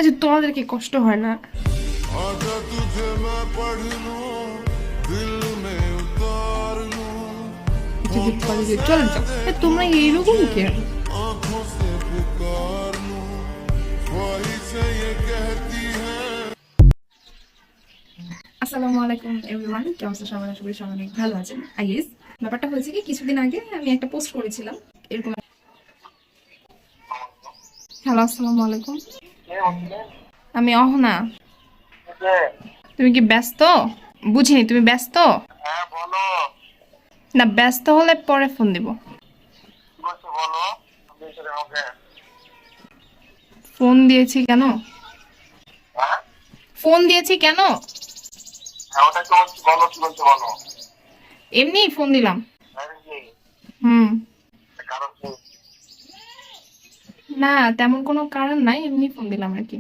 আচ্ছা, তোমাদের কি কষ্ট হয় না? आजा तुझे मैं पढ़ लूं, दिल में उतार लूं, যদি होठों কলেজে से চলে যাও, তোমরা देखूं এইরকম तुझे, কেন? आंखों से पुकार लूं, ख्वाहिशें ये कहती हैं। আসসালামু আলাইকুম এভরিওয়ান, কেমন আছেন সবাই? আশা করি সবাই অনেক ভালো আছেন। আই গেস ব্যাপারটা হয়েছে কি, কিছুদিন আগে আমি একটা পোস্ট করেছিলাম এরকম। হ্যালো, আসসালামু আলাইকুম। আমি অহনা। তুমি কি ব্যস্ত? বুঝিনি, তুমি ব্যস্ত? হ্যাঁ বলো, না, ব্যস্ত হলে পরে ফোন দিব। কি বলছো বলো, আমি এসে আমাকে। ফোন দিয়েছি কেন? হ্যাঁ ফোন দিয়েছি কেন? হ্যাঁ ওটা কি বলছো বলো, কি বলছো বলো। এমনি ফোন দিলাম। হ্যাঁ কি হুম। কারণ কি? না, তেমন কোনো কারণ নাই, এমনি ফোন দিলাম আর কি।